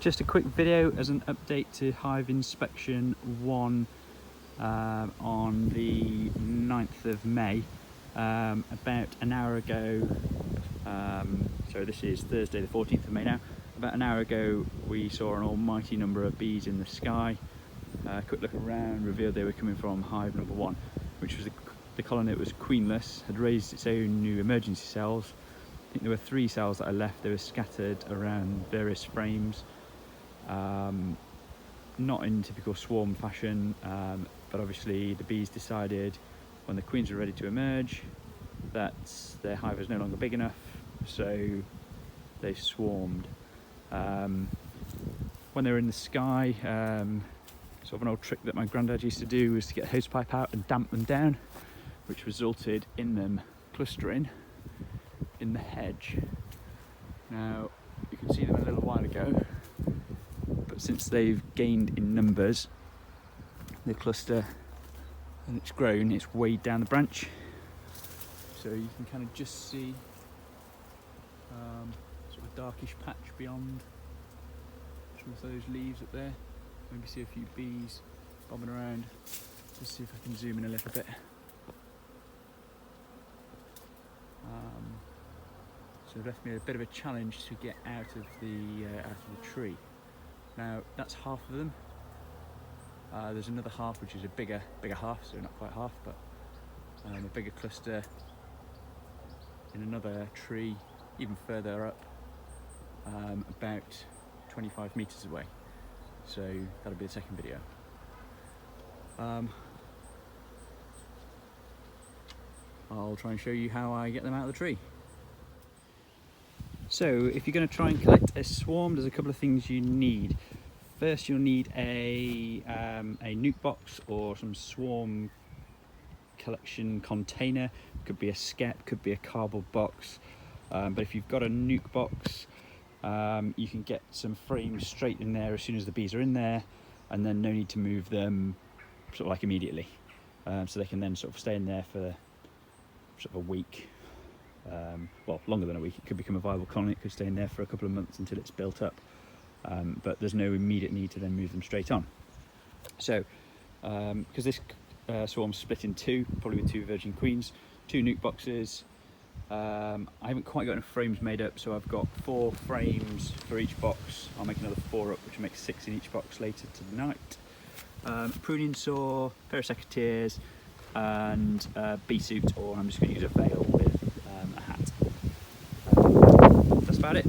Just a quick video as an update to Hive Inspection 1 on the 9th of May. About an hour ago, so this is Thursday the 14th of May now, about an hour ago we saw an almighty number of bees in the sky. Quick look around revealed they were coming from hive number 1, which was the colony that was queenless, had raised its own new emergency cells. I think there were 3 cells that I left. They were scattered around various frames. Not in typical swarm fashion, but obviously the bees decided when the queens were ready to emerge that their hive was no longer big enough, so they swarmed. When they were in the sky, sort of an old trick that my granddad used to do was to get a hosepipe out and damp them down, which resulted in them clustering in the hedge. Now you can see them a little while ago, but since they've gained in numbers, the cluster, and it's grown, it's weighed down the branch, so you can kind of just see sort of darkish patch beyond some of those leaves up there. Maybe see a few bees bobbing around. Just see if I can zoom in a little bit. So it left me a bit of a challenge to get out of the tree. Now that's half of them. There's another half which is a bigger half, so not quite half, but a bigger cluster in another tree even further up, about 25 meters away. So that'll be the second video. I'll try and show you how I get them out of the tree. So if you're going to try and collect a swarm, there's a couple of things you need. First, you'll need a nuke box or some swarm collection container. Could be a skep, could be a cardboard box. But if you've got a nuke box, you can get some frames straight in there as soon as the bees are in there, and then no need to move them sort of like immediately. So they can then sort of stay in there for sort of a week. Well, longer than a week. It could become a viable colony. It could stay in there for a couple of months until it's built up. But there's no immediate need to then move them straight on. So, because this swarm's split in 2, probably with 2 virgin queens, 2 nuke boxes. I haven't quite got enough frames made up, so I've got 4 frames for each box. I'll make another 4 up, which will make 6 in each box later tonight. Pruning saw, pair of secateurs, and bee suit, or I'm just going to use a veil with a hat. That's about it.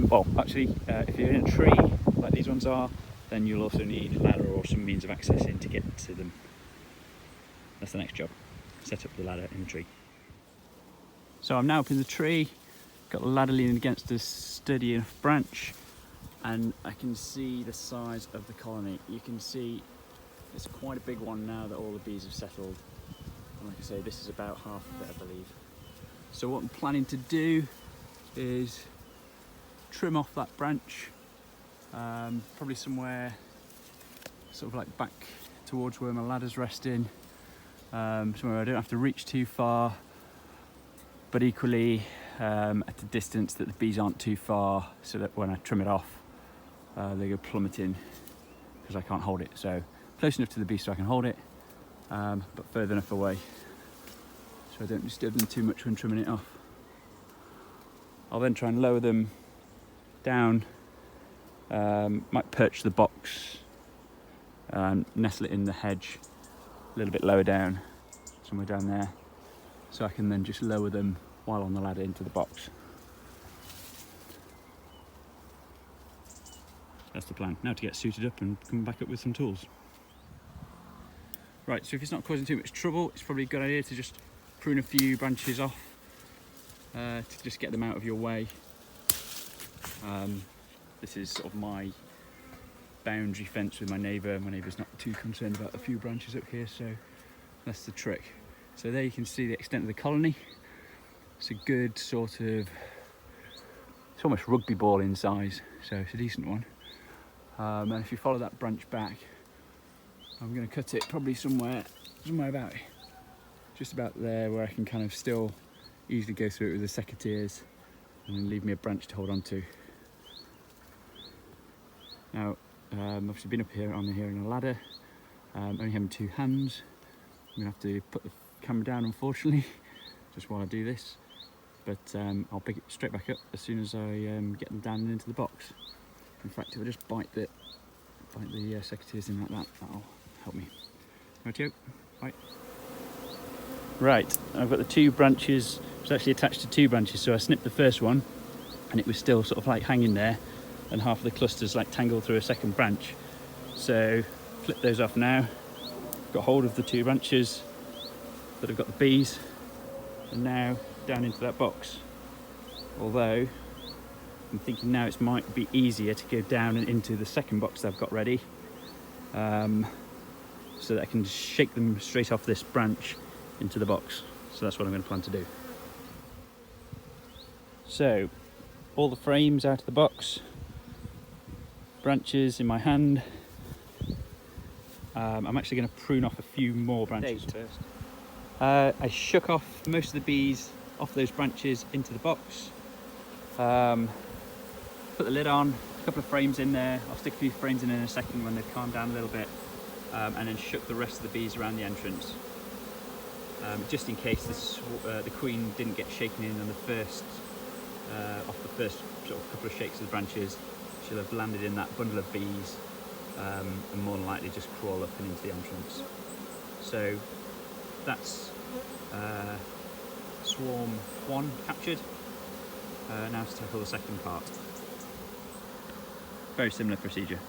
Well, actually, if you're in a tree like these ones are, then you'll also need a ladder or some means of accessing to get to them. That's the next job. Set up the ladder in the tree. So I'm now up in the tree, got the ladder leaning against a sturdy enough branch, and I can see the size of the colony. You can see it's quite a big one now that all the bees have settled. And like I say, this is about half of it, I believe. So what I'm planning to do is trim off that branch, probably somewhere sort of like back towards where my ladder's resting, somewhere I don't have to reach too far, but equally at a distance that the bees aren't too far, so that when I trim it off, they go plummeting because I can't hold it. So close enough to the bees so I can hold it, but further enough away so I don't disturb them too much when trimming it off. I'll then try and lower them down, might perch the box and nestle it in the hedge a little bit lower down, somewhere down there, so I can then just lower them while on the ladder into the box. That's the plan. Now to get suited up and come back up with some tools. Right, so if it's not causing too much trouble, it's probably a good idea to just prune a few branches off to just get them out of your way. This is sort of my boundary fence with my neighbour. My neighbour's not too concerned about a few branches up here, so that's the trick. So there you can see the extent of the colony. It's a good sort of, it's almost rugby ball in size, so it's a decent one. And if you follow that branch back, I'm going to cut it probably somewhere about just about there, where I can kind of still easily go through it with the secateurs and then leave me a branch to hold on to. Now, obviously been up here on a ladder, only having 2 hands. I'm gonna have to put the camera down, unfortunately, just while I do this. But I'll pick it straight back up as soon as I get them down and into the box. In fact, if I just bite the secateurs in like that, that'll help me. Rightio, right. Right, I've got the 2 branches. It's actually attached to 2 branches, so I snipped the first one, and it was still sort of like hanging there, and half of the cluster's like tangled through a second branch. So flip those off now. Got hold of the 2 branches that have got the bees, and now down into that box. Although I'm thinking now it might be easier to go down and into the second box that I've got ready, so that I can shake them straight off this branch into the box. So that's what I'm going to plan to do. So all the frames out of the box, branches in my hand. I'm actually going to prune off a few more branches first. I shook off most of the bees off those branches into the box. Put the lid on, a couple of frames in there. I'll stick a few frames in a second when they've calmed down a little bit, and then shook the rest of the bees around the entrance, just in case the queen didn't get shaken in on the first, off the first sort of couple of shakes of the branches. She'll have landed in that bundle of bees, and more than likely just crawl up and into the entrance. So that's swarm 1 captured. Now to tackle the second part. Very similar procedure.